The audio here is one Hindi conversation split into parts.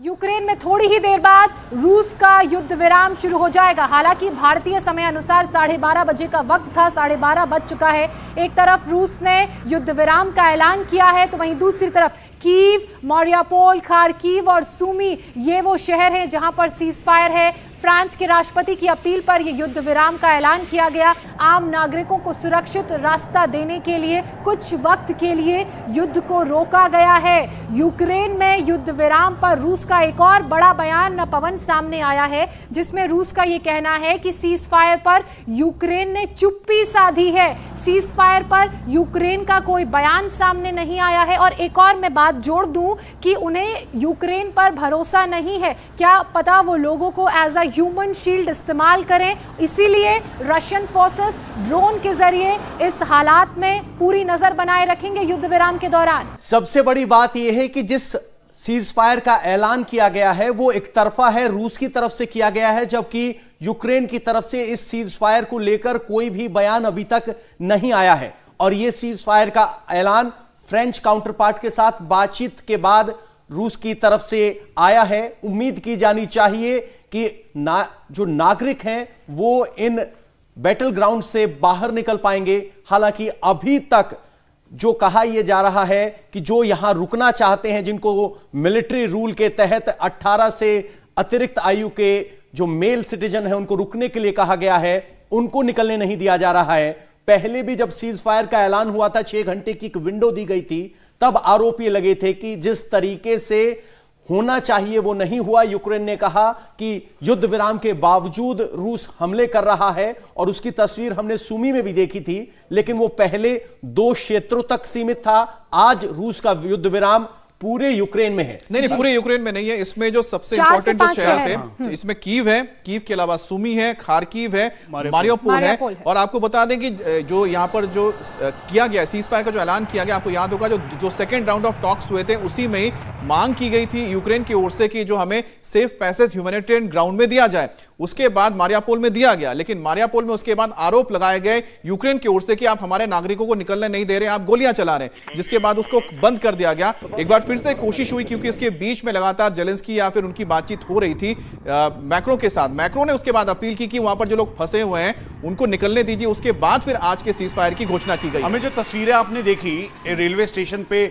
यूक्रेन में थोड़ी ही देर बाद रूस का युद्ध विराम शुरू हो जाएगा। हालांकि भारतीय समय अनुसार 12:30 बजे का वक्त था, 12:30 बज चुका है। एक तरफ रूस ने युद्ध विराम का ऐलान किया है तो वहीं दूसरी तरफ कीव, मारियापोल, खार्किव और सुमी ये वो शहर हैं जहां पर सीज फायर है। फ्रांस के राष्ट्रपति की अपील पर यह युद्ध विराम का ऐलान किया गया। आम नागरिकों को सुरक्षित रास्ता देने के लिए कुछ वक्त के लिए युद्ध को रोका गया है। यूक्रेन में युद्ध विराम पर रूस का एक और बड़ा बयान पवन सामने आया है, जिसमें रूस का यह कहना है कि सीज फायर पर यूक्रेन ने चुप्पी साधी है। सीज फायर पर यूक्रेन का कोई बयान सामने नहीं आया है। और एक और मैं बात जोड़ दूं कि उन्हें यूक्रेन पर भरोसा नहीं है, क्या पता वो लोगों को एज अ ह्यूमन शील्ड इस्तेमाल करें, इसीलिए रशियन फोर्सेस ड्रोन के जरिए इस हालात में पूरी नजर बनाए रखेंगे युद्ध विराम के दौरान। सबसे बड़ी बात यह है कि जिस सीज फायर का ऐलान किया गया है वो एक तरफा है, रूस की तरफ से किया गया है, जबकि यूक्रेन की तरफ से इस सीज फायर को लेकर कोई भी बयान अभी तक नहीं आया है। और यह सीज फायर का ऐलान फ्रेंच काउंटर पार्ट के साथ बातचीत के बाद रूस की तरफ से आया है। उम्मीद की जानी चाहिए कि जो नागरिक हैं वो इन बैटल ग्राउंड से बाहर निकल पाएंगे। हालांकि अभी तक जो कहा यह जा रहा है कि जो यहां रुकना चाहते हैं, जिनको मिलिट्री रूल के तहत 18 से अतिरिक्त आयु के जो मेल सिटीजन है उनको रुकने के लिए कहा गया है, उनको निकलने नहीं दिया जा रहा है। पहले भी जब सीज फायर का ऐलान हुआ था, 6 घंटे की एक विंडो दी गई थी, तब आरोप ये लगे थे कि जिस तरीके से होना चाहिए वो नहीं हुआ। यूक्रेन ने कहा कि युद्ध विराम के बावजूद रूस हमले कर रहा है, और उसकी तस्वीर हमने सुमी में भी देखी थी, लेकिन वो पहले 2 क्षेत्रों तक सीमित था। आज रूस का युद्ध विराम पूरे यूक्रेन में है। नहीं, पूरे यूक्रेन में नहीं है। इसमें जो सबसे इंपॉर्टेंट जो शहर थे, इसमें कीव है, कीव के अलावा सुमी है, खार्किव है, मारियोपोल है। और आपको बता दें कि जो यहाँ पर जो किया गया सीज फायर का जो ऐलान किया गया, आपको याद होगा जो सेकंड राउंड ऑफ टॉक्स हुए थे उसी में ही मांग की गई थी यूक्रेन की ओर से कि जो हमें सेफ पैसेज ह्यूमैनिटेरियन ग्राउंड में दिया जाए। उसके बाद मारियापोल में दिया गया, लेकिन मारियापोल में उसके बाद आरोप लगाए गए यूक्रेन की ओर से कि आप हमारे नागरिकों को निकलने नहीं दे रहे, आप गोलियां चला रहे हैं, जिसके बाद उसको बंद कर दिया गया। एक बार फिर से कोशिश हुई, क्योंकि इसके बीच में लगातार जेलेंस्की या फिर उनकी बातचीत हो रही थी मैक्रो के साथ। मैक्रो ने उसके बाद अपील की कि वहां पर जो लोग फंसे हुए हैं उनको निकलने दीजिए। उसके बाद फिर आज के सीज फायर की घोषणा की गई। हमें जो तस्वीरें आपने देखी रेलवे स्टेशन पे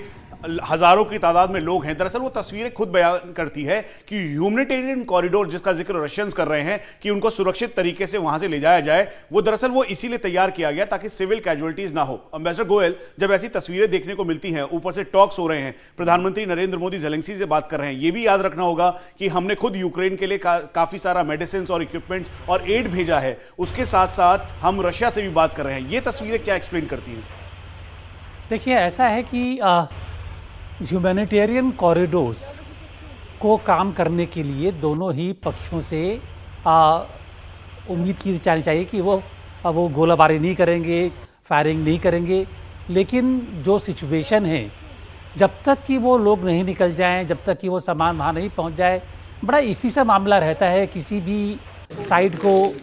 हजारों की तादाद में लोग हैं, दरअसल वो तस्वीरें खुद बयान करती है कि ह्यूमैनिटेरियन कॉरिडोर जिसका जिक्र रशियंस कर रहे हैं कि उनको सुरक्षित तरीके से वहां से ले जाया जाए, वो दरअसल वो इसीलिए तैयार किया गया ताकि सिविल कैजुअलिटीज ना हो। एम्बेसडर गोयल, जब ऐसी तस्वीरें देखने को मिलती हैं, ऊपर से टॉक्स हो रहे हैं, प्रधानमंत्री नरेंद्र मोदी जेलेंस्की से बात कर रहे हैं, ये भी याद रखना होगा कि हमने खुद यूक्रेन के लिए काफी सारा मेडिसिन और इक्विपमेंट और एड भेजा है, उसके साथ साथ हम रशिया से भी बात कर रहे हैं। ये तस्वीरें क्या एक्सप्लेन करती हैं? देखिए, ऐसा है कि ह्यूमैनिटेरियन कॉरिडोर्स को काम करने के लिए दोनों ही पक्षों से उम्मीद की जानी चाहिए कि वो गोलाबारी नहीं करेंगे, फायरिंग नहीं करेंगे। लेकिन जो सिचुएशन है, जब तक कि वो लोग नहीं निकल जाएं, जब तक कि वो सामान वहाँ नहीं पहुँच जाए, बड़ा इफ़ी सा मामला रहता है। किसी भी साइड को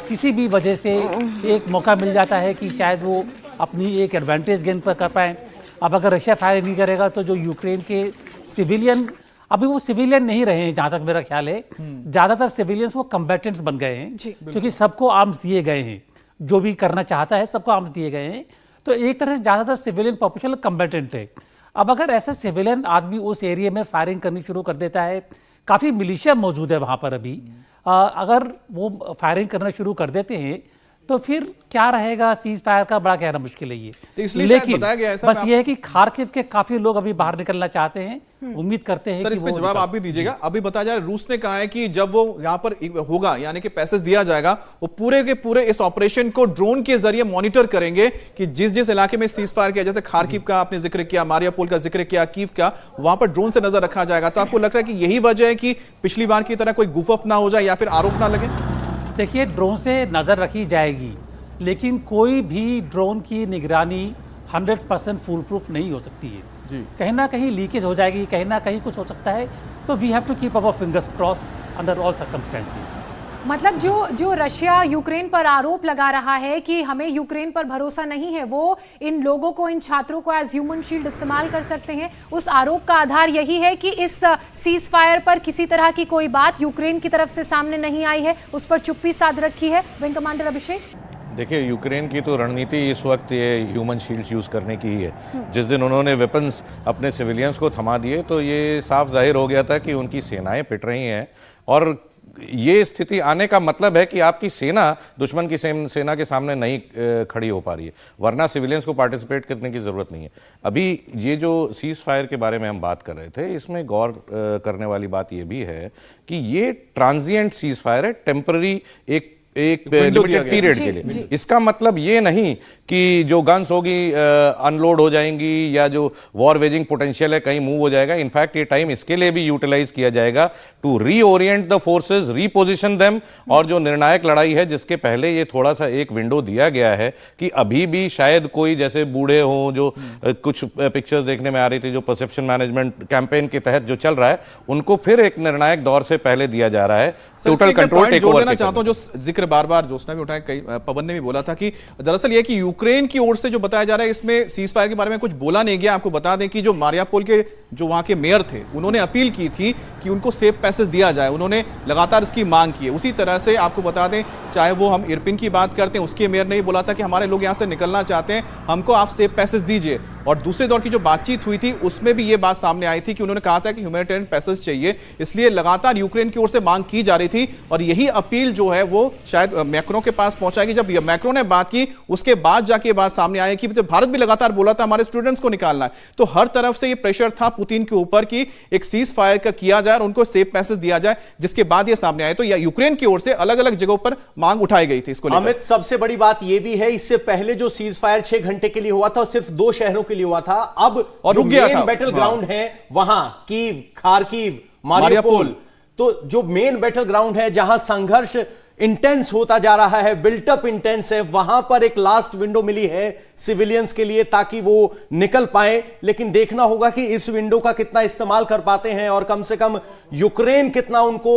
किसी भी वजह से एक मौका मिल जाता है कि शायद वो अपनी एक एडवांटेज गेन कर पाएँ। अब अगर रशिया फायर नहीं करेगा तो जो यूक्रेन के सिविलियन, अभी वो सिविलियन नहीं रहे हैं जहाँ तक मेरा ख्याल है, ज़्यादातर सिविलियंस वो कम्बेटेंट्स बन गए हैं, क्योंकि सबको आर्म्स दिए गए हैं। जो भी करना चाहता है सबको आर्म्स दिए गए हैं, तो एक तरह से ज़्यादातर सिविलियन पॉपुलेशन कम्बेटेंट है। अब अगर ऐसा सिविलियन आदमी उस एरिया में फायरिंग करनी शुरू कर देता है, काफ़ी मिलिशिया मौजूद है वहाँ पर अभी, अगर वो फायरिंग करना शुरू कर देते हैं तो फिर क्या रहेगा? सीज फायर का बड़ा कहना मुश्किल है ये। लेकिन बस ये है कि खार्किव के काफी लोग अभी बाहर निकलना चाहते हैं, उम्मीद करते हैं। सर, इस पे जवाब आप भी दीजिएगा। अभी बताया जा रहा है, रूस ने कहा है कि जब वो यहाँ पर होगा, यानी कि पैसेज दिया जाएगा, वो पूरे के पूरे इस ऑपरेशन को ड्रोन के जरिए मॉनिटर करेंगे कि जिस जिस इलाके में सीज फायर किया, जैसे खार्किव का आपने जिक्र किया, मारियापोल का जिक्र किया, कीव का, वहां पर ड्रोन से नजर रखा जाएगा। तो आपको लग रहा है कि यही वजह है कि पिछली बार की तरह कोई गुफअप ना हो जाए या फिर आरोप ना लगे? देखिए, ड्रोन से नजर रखी जाएगी, लेकिन कोई भी ड्रोन की निगरानी 100% फुल प्रूफ नहीं हो सकती है जी। कहीं ना कहीं लीकेज हो जाएगी, कहीं ना कहीं कुछ हो सकता है। तो we have to keep our fingers crossed under all circumstances. मतलब जो रशिया यूक्रेन पर आरोप लगा रहा है कि हमें यूक्रेन पर भरोसा नहीं है, वो इन लोगों को, इन छात्रों को एज ह्यूमन शील्ड इस्तेमाल कर सकते हैं। उस आरोप का आधार यही है कि इस सीज फायर पर किसी तरह की कोई बात यूक्रेन की तरफ से सामने नहीं आई है, उस पर चुप्पी साध रखी है। विंग कमांडर अभिषेक, देखिए, यूक्रेन की तो रणनीति इस वक्त ये ह्यूमन शील्ड्स यूज़ करने की ही है। जिस दिन उन्होंने वेपन्स अपने सिविलियंस को थमा दिए तो ये साफ जाहिर हो गया था कि उनकी सेनाएं पिट रही हैं, और ये स्थिति आने का मतलब है कि आपकी सेना दुश्मन की सेना के सामने नहीं खड़ी हो पा रही है, वरना सिविलियंस को पार्टिसिपेट करने की ज़रूरत नहीं है। अभी ये जो सीज फायर के बारे में हम बात कर रहे थे, इसमें गौर करने वाली बात ये भी है कि ये ट्रांजिएंट सीज फायर है, टेम्पररी, एक लिमिटेड पीरियड के लिए। इसका मतलब ये नहीं कि जो गन्स होगी अनलोड हो जाएंगी या जो वॉर वेजिंग पोटेंशियल है कहीं मूव हो जाएगा। इनफैक्ट ये टाइम इसके लिए भी यूटिलाइज किया जाएगा to reorient the forces, reposition them, और जो निर्णायक लड़ाई है जिसके पहले ये थोड़ा सा एक विंडो दिया गया है कि अभी भी शायद कोई जैसे बूढ़े हों, जो कुछ पिक्चर्स देखने में आ रही थी जो परसेप्शन मैनेजमेंट कैंपेन के तहत जो चल रहा है, उनको फिर एक निर्णायक दौर से पहले दिया जा रहा है। टोटल कंट्रोल टेक ओवर करना चाहता हूं, जो जिक्र बार-बार जोशना भी उठाया, कई पवन ने भी बोला था कि दरअसल ये कि यूक्रेन की ओर से जो बताया जा रहा है इसमें सीज फायर के बारे में कुछ बोला नहीं गया। आपको बता दें कि जो मारियापोल के जो वहां के मेयर थे, उन्होंने अपील की थी कि उनको सेफ पैसेज दिया जाए, उन्होंने लगातार इसकी मांग की है। उसी तरह से आपको बता दें, चाहे वो हम इरपिन की बात करते हैं, उसके मेयर ने भी बोला था कि हमारे लोग यहां से निकलना चाहते हैं, हमको आप सेफ पैसेज दीजिए। और दूसरे दौर की जो बातचीत हुई थी उसमें भी ये बात सामने आई थी कि उन्होंने कहा था कि ह्यूमैनिटेरियन पैसेज चाहिए, इसलिए लगातार यूक्रेन की ओर से मांग की जा रही थी। और यही अपील जो है वो शायद मैक्रो के पास पहुंचाएगी। जब मैक्रो ने बात की उसके बाद जाके ये बात सामने आई कि भारत भी लगातार बोला था हमारे स्टूडेंट्स को निकालना है, तो हर तरफ से ये प्रेशर था पुतिन के ऊपर कि एक सीज फायर का किया जाए और उनको सेफ पैसेज दिया जाए, जिसके बाद ये सामने आए। तो यूक्रेन की ओर से अलग अलग जगहों पर मांग उठाई गई थी इसको लेकर। अमित, सबसे बड़ी बात यह भी है, इससे पहले जो सीज फायर 6 घंटे के लिए हुआ था, सिर्फ 2 शहरों के लिए हुआ था। अब और रुक गया था। बैटल ग्राउंड है वहां कीव, खार्किव, मारियोपोल, तो जो मेन बैटल ग्राउंड है जहां संघर्ष इंटेंस होता जा रहा है, बिल्टअप इंटेंस है, वहां पर एक लास्ट विंडो मिली है सिविलियंस के लिए ताकि वो निकल पाए। लेकिन देखना होगा कि इस विंडो का कितना इस्तेमाल कर पाते हैं और कम से कम यूक्रेन कितना उनको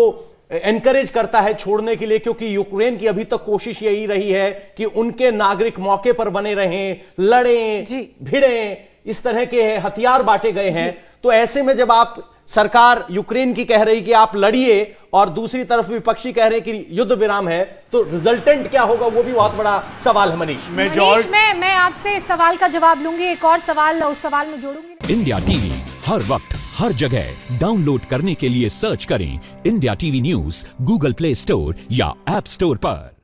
एनकरेज करता है छोड़ने के लिए, क्योंकि यूक्रेन की अभी तक कोशिश यही रही है कि उनके नागरिक मौके पर बने रहें, लड़ें, भिड़ें, इस तरह के हथियार बांटे गए हैं। तो ऐसे में जब आप सरकार यूक्रेन की कह रही कि आप लड़िए और दूसरी तरफ विपक्षी कह रहे हैं कि युद्ध विराम है, तो रिजल्टेंट क्या होगा वो भी बहुत बड़ा सवाल है। मनीष, मैं आपसे इस सवाल का जवाब लूंगी, एक और सवाल उस सवाल में जोड़ूंगी। इंडिया टीवी हर वक्त हर जगह डाउनलोड करने के लिए सर्च करें India TV news Google play store या ऐप स्टोर पर।